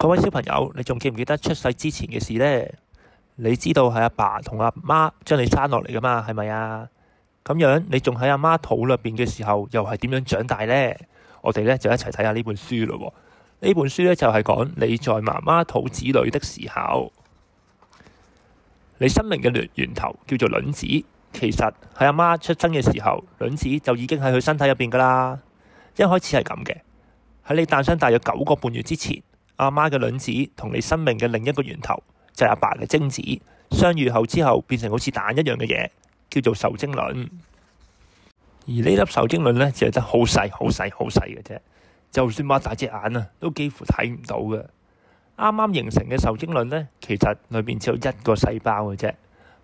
各位小朋友，你仲記唔記得出世之前嘅事呢？你知道係阿爸同阿媽將你生落嚟噶嘛？係咪啊？咁樣你仲喺阿媽肚裏邊嘅時候，又係點樣長大呢？我哋呢就一齊睇下呢本書咯。呢本書呢就係講你在媽媽肚子裏的時候，你生命嘅源頭叫做卵子。其實喺阿媽出生嘅時候，卵子就已經喺佢身體入邊噶啦。一開始係咁嘅，喺你誕生大約9個半月之前，阿媽嘅卵子同你生命嘅另一個源頭就係阿爸嘅精子相遇後之後，變成好似蛋一樣嘅嘢，叫做受精卵。而呢粒受精卵呢，只係得好細、好細、好細嘅啫，就算擘大隻眼啊，都幾乎睇唔到嘅。啱啱形成嘅受精卵呢，其實裏面只有1個細胞嘅啫。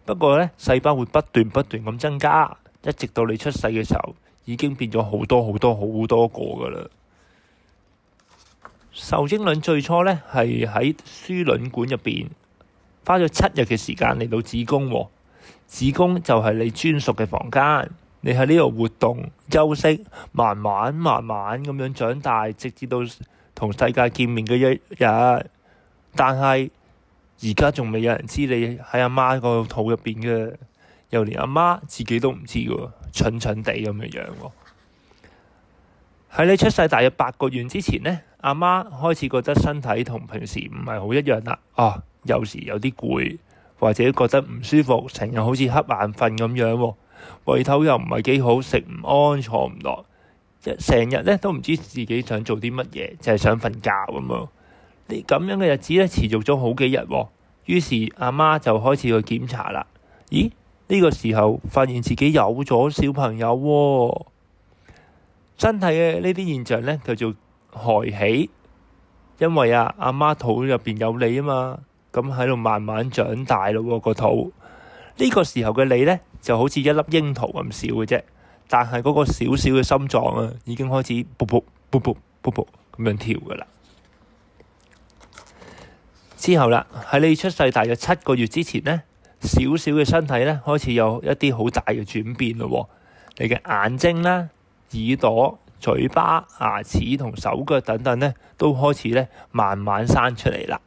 不過呢，細胞會不斷咁增加，一直到你出世嘅時候，已經變咗好多個噶啦。受精卵最初呢係喺輸卵管入邊，花咗7日嘅時間嚟到子宮。子宮就係你專屬嘅房間，你喺呢度活動、休息，慢慢咁樣長大，直至到同世界見面嘅一日。但係而家仲未有人知你喺阿媽個肚入邊嘅，又連阿媽自己都唔知嘅，蠢地咁嘅樣。喺你出世大約8個月之前呢，阿媽開始覺得身體同平時唔係好一樣啦。有時有啲攰，或者覺得唔舒服，成日好似瞌眼瞓咁樣，胃口又唔係幾好，食唔安，坐唔落，成日呢都唔知自己想做啲乜嘢，就係想瞓覺咁啊。呢咁樣嘅日子呢，持續咗好幾日，於是阿媽就開始去檢查啦。咦？呢個時候發現自己有咗小朋友喎。身體嘅呢啲現象呢，叫做孩喜，因為阿媽肚入邊有你啊嘛，咁喺度慢慢長大咯個肚。呢個時候嘅你呢，就好似一粒櫻桃咁小嘅啫，但係嗰個小小嘅心臟啊，已經開始噗噗咁樣跳噶啦。之後啦，喺你出世大約7個月之前呢，小小嘅身體呢，開始有一啲好大嘅轉變咯。你嘅眼睛啦、耳朵、嘴巴、牙齒同手腳等等呢，都開始呢慢慢生出嚟啦。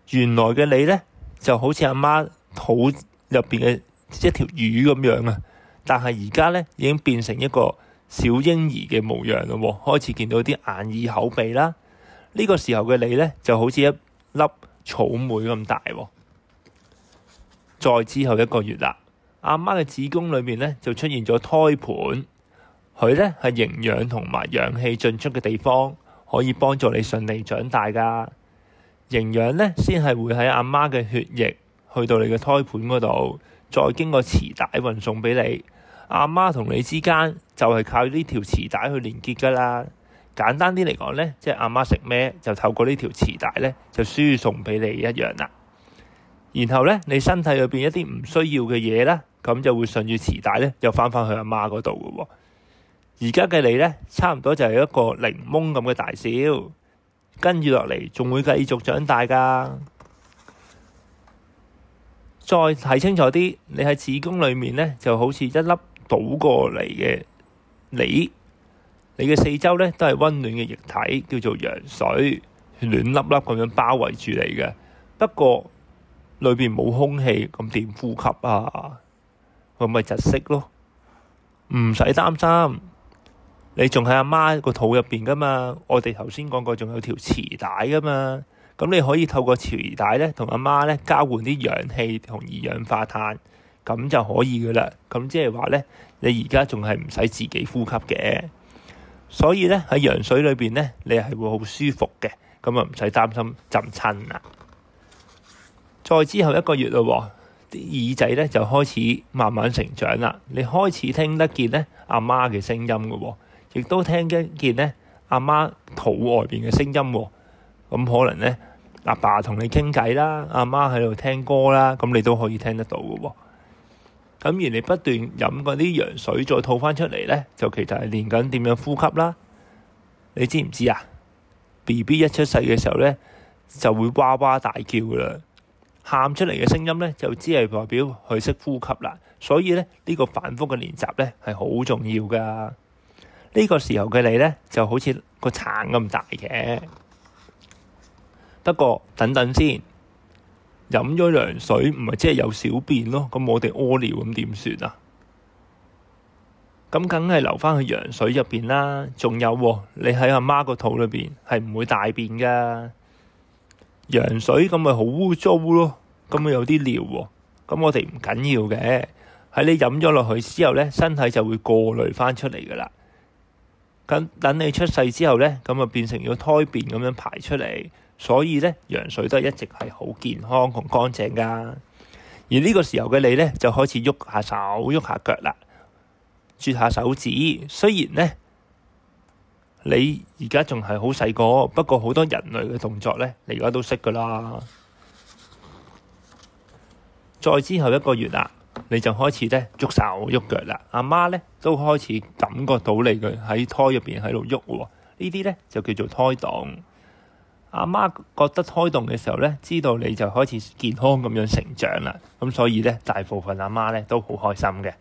原來嘅你呢，就好似阿媽肚入邊嘅一條魚咁樣啊，但係而家呢，已經變成一個小嬰兒嘅模樣咯，開始見到啲眼耳口鼻啦。呢個時候嘅你呢，就好似一粒草莓咁大。再之後1個月啦，阿媽嘅子宮裏面呢，就出現咗胎盤，佢呢係營養同埋氧氣進出嘅地方，可以幫助你順利長大噶。營養呢，先係會喺阿媽嘅血液去到你嘅胎盤嗰度，再經過臍帶運送俾你。阿媽同你之間就係靠呢條臍帶去連結噶啦。簡單啲嚟講呢，即係阿媽食咩就透過呢條臍帶呢，就輸送俾你一樣啦。然後呢，你身體裏邊一啲唔需要嘅嘢呢，咁就會順住臍帶呢，又翻返去阿媽嗰度嘅。而家嘅你呢，差唔多就係一個檸檬咁嘅大小，跟住落嚟仲會繼續長大噶。再睇清楚啲，你喺子宮裏面呢，就好似一粒倒過嚟嘅梨。你嘅四周呢，都係溫暖嘅液體，叫做羊水，暖粒粒咁樣包圍住你嘅。不過裏邊冇空氣，咁點呼吸啊？咁咪窒息咯。唔使擔心，你仲喺阿媽個肚入邊噶嘛。我哋頭先講過，仲有條臍帶噶嘛。咁你可以透過臍帶呢，同阿媽呢交換啲氧氣同二氧化碳，咁就可以噶啦。咁即係話呢，你而家仲係唔使自己呼吸嘅。所以呢，喺羊水裏邊呢，你係會好舒服嘅，咁啊唔使擔心浸親啦。再之後1個月咯，啲耳仔呢就開始慢慢成長啦。你開始聽得見呢阿媽嘅聲音嘅，亦都聽得見呢阿媽肚外邊嘅聲音。咁可能呢，阿爸同你傾偈啦，阿媽喺度聽歌啦，咁你都可以聽得到嘅。咁而你不斷飲嗰啲羊水再吐翻出嚟呢，就其實係練緊點樣呼吸啦。你知唔知啊？BB 一出世嘅時候呢，就會哇哇大叫噶啦，喊出嚟嘅聲音呢，就只係代表佢識呼吸啦。所以呢，呢個反覆嘅練習呢，係好重要噶。呢個時候嘅你呢，就好似個橙咁大嘅。不過等等先，飲咗羊水唔係即係有小便咯，咁我哋屙尿咁點算啊？咁梗係留返去羊水入邊啦。仲有喎，你喺阿媽個肚裏邊係唔會大便噶，羊水咁咪好污糟咯，咁咪有啲尿喎。咁我哋唔緊要嘅，喺你飲咗落去之後咧，身體就會過濾返出嚟噶啦。咁等你出世之後咧，咁啊變成咗胎便咁樣排出嚟，所以咧羊水都係一直係好健康同乾淨噶。而呢個時候嘅你咧，就開始喐下手喐下腳啦，啜下手指。雖然咧你而家仲係好細個，不過好多人類嘅動作咧，你而家都識噶啦。再之後1個月啦，你就開始咧喐手喐腳啦。阿媽咧都開始感覺到你嘅喺胎入邊喺度喐喎，呢啲咧就叫做胎動。阿媽覺得胎動嘅時候咧，知道你就開始健康咁樣成長啦。咁所以咧，大部分阿媽咧都好開心嘅。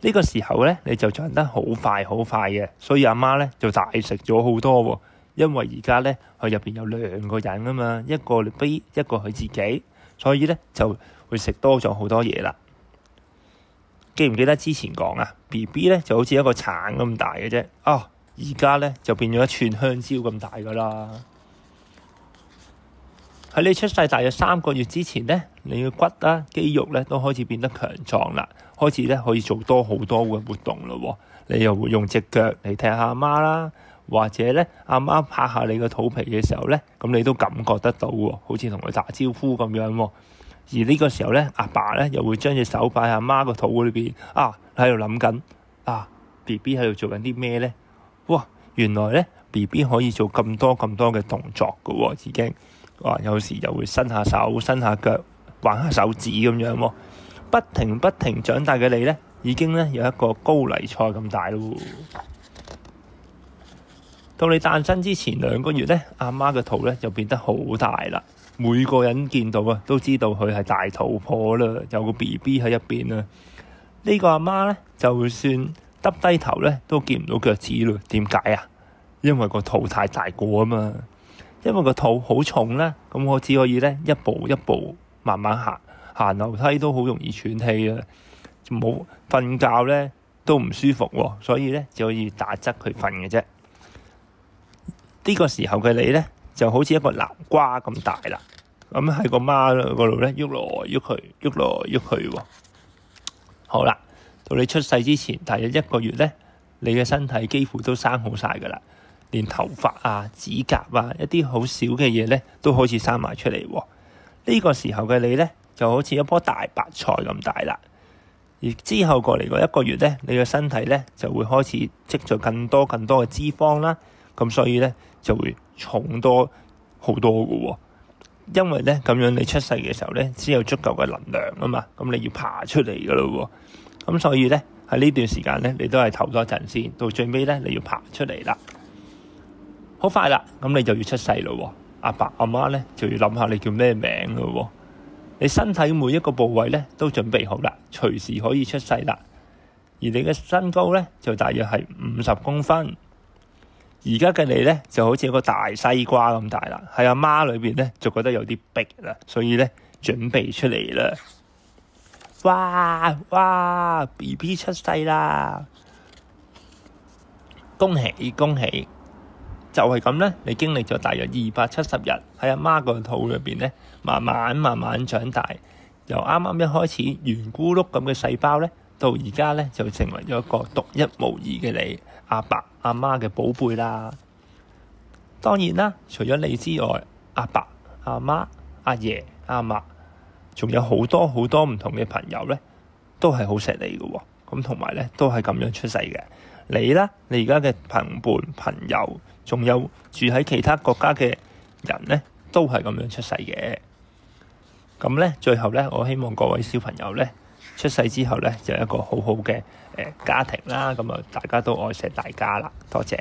呢個時候咧，你就長得好快好快嘅，所以阿媽咧就大食咗好多喎。因為而家咧佢入邊有2個人啊嘛，一個 B 一個佢自己。所以咧就會食多咗好多嘢啦。記唔記得之前講啊？BB 咧就好似一個橙咁大嘅啫，而家咧就變咗一串香蕉咁大噶啦。喺你出世大約3個月之前咧，你嘅骨啦、肌肉咧都開始變得強壯啦，開始咧可以做多好多嘅活動咯。你又會用隻腳嚟踢下阿媽啦，或者咧阿媽拍下你個肚皮嘅時候咧，咁你都感覺得到喎，好似同佢打招呼咁樣喎。而呢個時候咧，阿爸咧又會將隻手擺喺阿媽個肚裏邊，喺度諗緊BB 喺度做緊啲咩咧？哇！原來咧 BB 可以做咁多嘅動作噶喎，已經有時又會伸下手、伸下腳、玩下手指咁樣喎，不停長大嘅你咧，已經咧有一個高麗菜咁大咯。到你誕生之前2個月咧，阿媽嘅肚咧就變得好大啦。每個人見到都知道佢係大肚婆啦，有個 BB 喺入邊啊。呢個阿媽咧，就算耷低頭咧，都見唔到腳趾咯。點解啊？因為個肚太大個啊嘛。因為個肚好重啦，咁我只可以咧一步一步慢慢行樓梯都好容易喘氣啊。冇瞓覺咧都唔舒服喎，所以咧只可以打側去瞓嘅啫。呢個時候嘅你咧，就好似一個南瓜咁大啦，咁喺個媽嗰度咧喐來喐去，喐來喐去喎。好啦，到你出世之前大約1個月咧，你嘅身體幾乎都生好晒噶啦，連頭髮啊、指甲啊一啲好少嘅嘢咧都開始生埋出嚟喎。呢個時候嘅你咧，就好似一棵大白菜咁大啦。而之後過嚟個1個月咧，你嘅身體咧就會開始積聚更多嘅脂肪啦，咁所以咧就會重多好多嘅喎。因為咧咁樣你出世嘅時候咧，先有足夠嘅能量啊嘛，咁你要爬出嚟嘅咯喎。咁所以咧喺呢段時間咧，你都係唞多陣先，到最尾咧你要爬出嚟啦。好快啦，咁你就要出世咯喎。阿爸阿媽咧就要諗下你叫咩名咯喎。你身體每一個部位咧都準備好啦，隨時可以出世啦。而你嘅身高咧就大約係50公分。而家嘅你咧就好似一個大西瓜咁大啦，喺阿媽裏邊咧就覺得有啲逼啦，所以咧準備出嚟啦。哇 BB 出世啦！恭喜恭喜！就係咁咧，你經歷咗大約270日喺阿媽個肚裏邊咧，慢慢長大，由啱啱一開始圓咕碌咁嘅細胞咧，到而家咧就成為咗一個獨一無二嘅你，阿爸阿媽嘅寶貝啦。當然啦，除咗你之外，阿爸阿媽阿爺阿嫲，仲有好多唔同嘅朋友咧，都係好錫你嘅喎。咁同埋咧，都係咁樣出世嘅。你啦，你而家嘅朋友，仲有住喺其他國家嘅人咧，都係咁樣出世嘅。咁咧，最後咧，我希望各位小朋友咧，出世之後咧，就有一個好好嘅家庭啦。咁啊，大家都愛錫大家啦。多謝。